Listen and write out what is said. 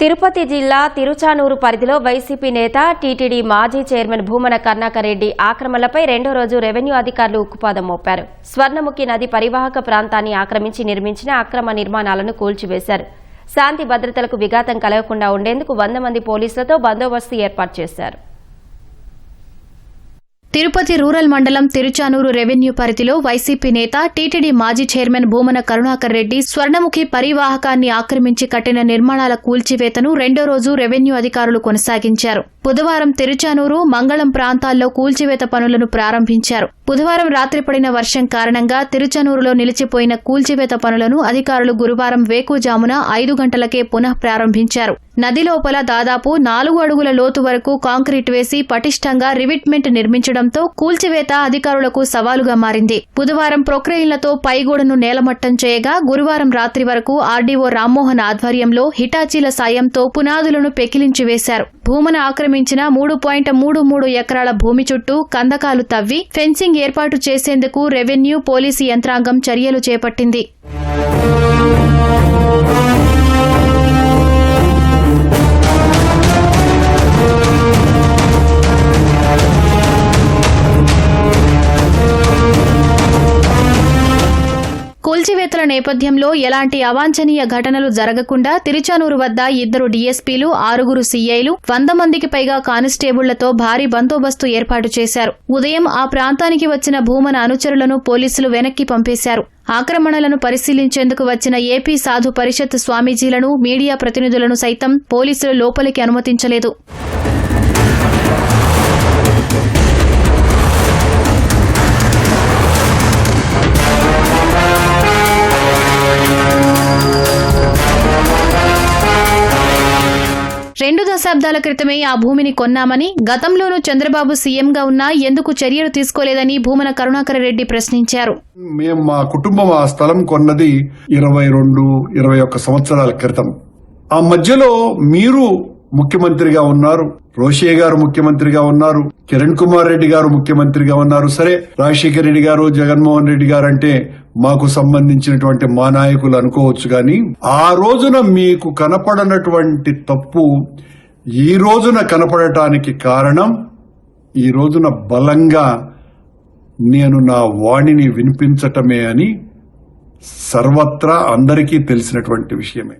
తిరుపతి జిల్లా తిరుచానూరు పరిధిలో వైసీపీ నేత టీటీడీ మాజీ చైర్మన్ భూమన కరుణాకర్ రెడ్డి ఆక్రమణలపై రెండో రోజు రెవెన్యూ అధికారులు ఉక్కుపాదం మోపారు. స్వర్ణముఖి నది పరివాహక ప్రాంతాన్ని ఆక్రమించి నిర్మించిన అక్రమ నిర్మాణాలను కూల్చివేశారు. శాంతి భద్రతలకు విఘాతం కలగకుండా ఉండేందుకు 100 మంది పోలీసులతో బందోబస్తు ఏర్పాటు చేశారు. తిరుపతి రూరల్ మండలం తిరుచానూరు రెవెన్యూ పరిధిలో వైసీపీ నేత టీటీడీ మాజీ చైర్మన్ భూమన కరుణాకర్ రెడ్డి స్వర్ణముఖి పరివాహకాన్ని ఆక్రమించి కట్టిన నిర్మాణాల కూల్చివేతను రెండో రోజు రెవెన్యూ అధికారులు కొనసాగించారు. బుధవారం తిరుచానూరు, మంగళం ప్రాంతాల్లో కూల్చివేత పనులను ప్రారంభించారు. బుధవారం రాత్రి పడిన వర్షం కారణంగా తిరుచానూరులో నిలిచిపోయిన కూల్చివేత పనులను అధికారులు గురువారం వేకువజామున 5 గంటలకే పునః ప్రారంభించారు. నది లోపల దాదాపు 4 అడుగుల లోతు వరకు కాంక్రీట్ వేసి పటిష్టంగా రివిట్మెంట్ నిర్మించడంతో కూల్చివేత అధికారులకు సవాలుగా మారింది. బుధవారం ప్రొక్రెయిన్లతో పైగోడను నేలమట్టం చేయగా గురువారం రాత్రి వరకు ఆర్డీఓ రామ్మోహన్ ఆధ్వర్యంలో హిటాచీల సాయంతో పునాదులను పెకిలించి వేశారు. భూమన ఆక్రమించిన 3.33 ఎకరాల భూమి చుట్టూ కందకాలు తవ్వి ఫెన్సింగ్ ఏర్పాటు చేసేందుకు రెవెన్యూ, పోలీసు యంత్రాంగం చర్యలు చేపట్టింది. కూల్చివేతల నేపథ్యంలో ఎలాంటి అవాంఛనీయ ఘటనలు జరగకుండా తిరుచానూరు వద్ద 2 డీఎస్పీలు, 6 సీఐలు, 100 మందికి పైగా కానిస్టేబుళ్లతో భారీ బందోబస్తు ఏర్పాటు చేశారు. ఉదయం ఆ ప్రాంతానికి వచ్చిన భూమన అనుచరులను పోలీసులు వెనక్కి పంపేశారు. ఆక్రమణలను పరిశీలించేందుకు వచ్చిన ఏపీ సాధు పరిషత్ స్వామీజీలను, మీడియా ప్రతినిధులను సైతం పోలీసులు లోపలికి అనుమతించలేదు. రెండు దశాబ్దాల క్రితమే ఆ భూమిని కొన్నామని, గతంలోనూ చంద్రబాబు సీఎంగా ఉన్నా ఎందుకు చర్యలు తీసుకోలేదని భూమన కరుణాకర్ రెడ్డి ప్రశ్నించారు. మేము మా కుటుంబం ఆ స్థలం కొన్నది 22-21 సంవత్సరాల క్రితం. ఆ మధ్యలో మీరు ముఖ్యమంత్రిగా ఉన్నారు, రోషయ్య గారు ముఖ్యమంత్రిగా ఉన్నారు, కిరణ్ కుమార్ రెడ్డి గారు ముఖ్యమంత్రిగా ఉన్నారు. సరే, రాజశేఖర రెడ్డి గారు, జగన్మోహన్ రెడ్డి గారు అంటే మాకు సంబంధించినటువంటి మా నాయకులు అనుకోవచ్చు. కానీ ఆ రోజున మీకు కనపడనటువంటి తప్పు ఈ రోజున కనపడటానికి కారణం, ఈ రోజున బలంగా నేను నా వాణిని వినిపించటమే అని సర్వత్రా అందరికీ తెలిసినటువంటి విషయమే.